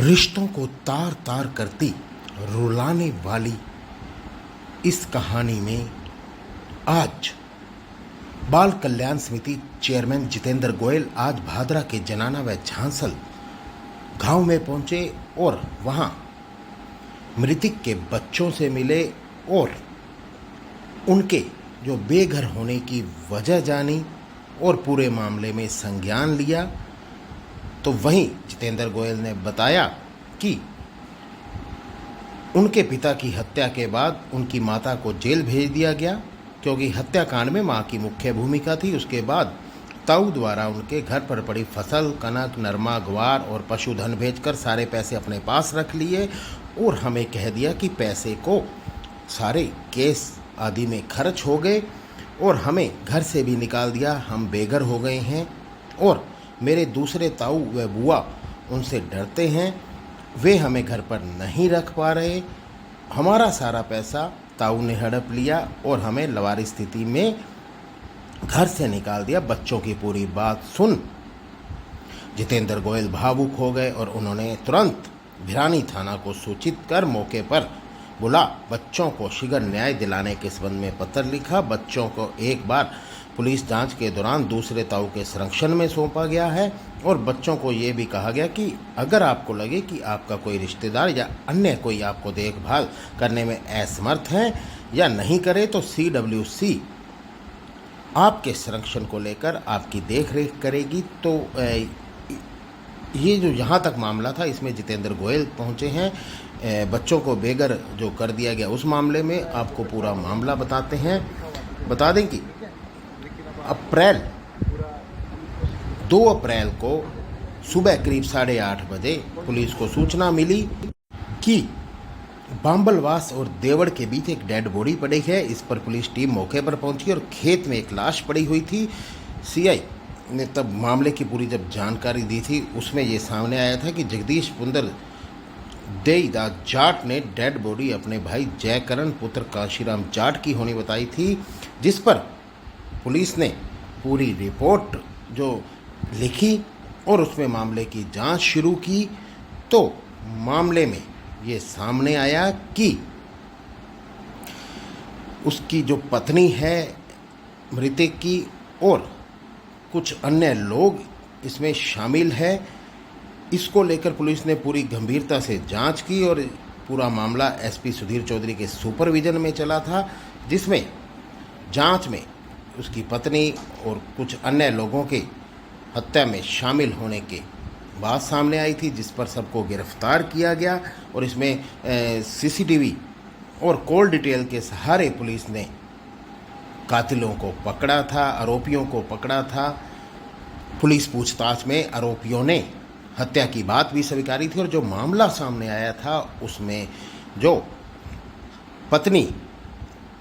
रिश्तों को तार तार करती रुलाने वाली इस कहानी में आज बाल कल्याण समिति चेयरमैन जितेंद्र गोयल आज भादरा के जनाना व झांसल गांव में पहुंचे और वहां मृतक के बच्चों से मिले और उनके जो बेघर होने की वजह जानी और पूरे मामले में संज्ञान लिया। तो वहीं जितेंद्र गोयल ने बताया कि उनके पिता की हत्या के बाद उनकी माता को जेल भेज दिया गया क्योंकि हत्याकांड में मां की मुख्य भूमिका थी। उसके बाद ताऊ द्वारा उनके घर पर पड़ी फसल, कनक, नरमा, ग्वार और पशुधन बेचकर सारे पैसे अपने पास रख लिए और हमें कह दिया कि पैसे को सारे केस आदि में खर्च हो गए और हमें घर से भी निकाल दिया। हम बेघर हो गए हैं और मेरे दूसरे ताऊ व बुआ उनसे डरते हैं, वे हमें घर पर नहीं रख पा रहे। हमारा सारा पैसा ताऊ ने हड़प लिया और हमें लवारी स्थिति में घर से निकाल दिया। बच्चों की पूरी बात सुन जितेंद्र गोयल भावुक हो गए और उन्होंने तुरंत भिरानी थाना को सूचित कर मौके पर बुला बच्चों को शीघ्र न्याय दिलाने के संबंध में पत्र लिखा। बच्चों को एक बार पुलिस जांच के दौरान दूसरे ताऊ के संरक्षण में सौंपा गया है और बच्चों को ये भी कहा गया कि अगर आपको लगे कि आपका कोई रिश्तेदार या अन्य कोई आपको देखभाल करने में असमर्थ है या नहीं करे तो CWC आपके संरक्षण को लेकर आपकी देखरेख करेगी। तो ये जो यहाँ तक मामला था इसमें जितेंद्र गोयल पहुँचे हैं। बच्चों को बेघर जो कर दिया गया उस मामले में आपको पूरा मामला बताते हैं। बता दें कि 2 अप्रैल को सुबह करीब 8:30 बजे पुलिस को सूचना मिली कि बांबलवास और देवड़ के बीच एक डेड बॉडी पड़ी है। इस पर पुलिस टीम मौके पर पहुंची और खेत में एक लाश पड़ी हुई थी। सीआई ने तब मामले की पूरी जब जानकारी दी थी उसमें ये सामने आया था कि जगदीश पुंदर देईदास जाट ने डेड बॉडी अपने भाई जयकरण पुत्र काशीराम जाट की होनी बताई थी, जिस पर पुलिस ने पूरी रिपोर्ट जो लिखी और उसमें मामले की जांच शुरू की। तो मामले में ये सामने आया कि उसकी जो पत्नी है मृतक की और कुछ अन्य लोग इसमें शामिल है। इसको लेकर पुलिस ने पूरी गंभीरता से जांच की और पूरा मामला SP सुधीर चौधरी के सुपरविजन में चला था, जिसमें जांच में उसकी पत्नी और कुछ अन्य लोगों के हत्या में शामिल होने के बात सामने आई थी, जिस पर सबको गिरफ्तार किया गया और इसमें CCTV और कॉल डिटेल के सहारे पुलिस ने कातिलों को पकड़ा था, आरोपियों को पकड़ा था। पुलिस पूछताछ में आरोपियों ने हत्या की बात भी स्वीकारी थी और जो मामला सामने आया था उसमें जो पत्नी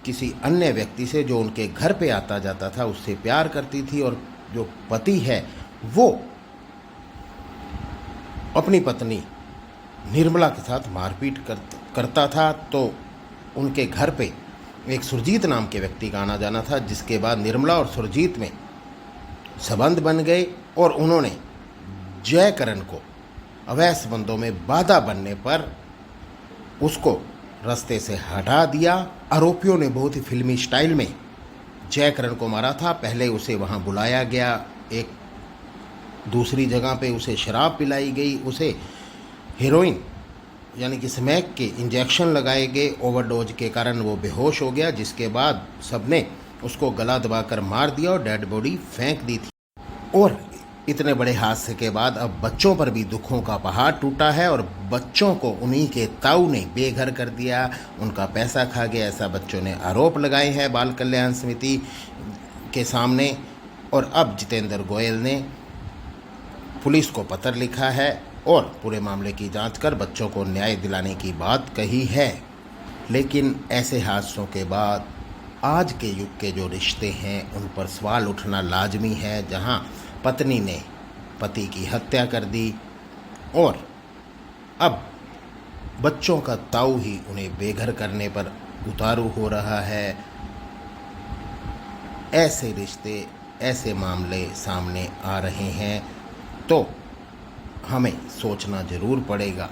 किसी अन्य व्यक्ति से जो उनके घर पे आता जाता था उससे प्यार करती थी और जो पति है वो अपनी पत्नी निर्मला के साथ मारपीट करता था। तो उनके घर पे एक सुरजीत नाम के व्यक्ति का आना जाना था, जिसके बाद निर्मला और सुरजीत में संबंध बन गए और उन्होंने जयकरण को अवैध संबंधों में बाधा बनने पर उसको रास्ते से हटा दिया। आरोपियों ने बहुत ही फिल्मी स्टाइल में जयकरण को मारा था। पहले उसे वहां बुलाया गया, एक दूसरी जगह पे उसे शराब पिलाई गई, उसे हेरोइन यानी कि स्मैक के इंजेक्शन लगाए गए। ओवरडोज के कारण वो बेहोश हो गया, जिसके बाद सबने उसको गला दबाकर मार दिया और डेड बॉडी फेंक दी थी। और इतने बड़े हादसे के बाद अब बच्चों पर भी दुखों का पहाड़ टूटा है और बच्चों को उन्हीं के ताऊ ने बेघर कर दिया, उनका पैसा खा गया, ऐसा बच्चों ने आरोप लगाए हैं बाल कल्याण समिति के सामने। और अब जितेंद्र गोयल ने पुलिस को पत्र लिखा है और पूरे मामले की जांच कर बच्चों को न्याय दिलाने की बात कही है। लेकिन ऐसे हादसों के बाद आज के युग के जो रिश्ते हैं उन पर सवाल उठना लाजमी है, जहां पत्नी ने पति की हत्या कर दी और अब बच्चों का ताऊ ही उन्हें बेघर करने पर उतारू हो रहा है। ऐसे रिश्ते, ऐसे मामले सामने आ रहे हैं। तो हमें सोचना जरूर पड़ेगा।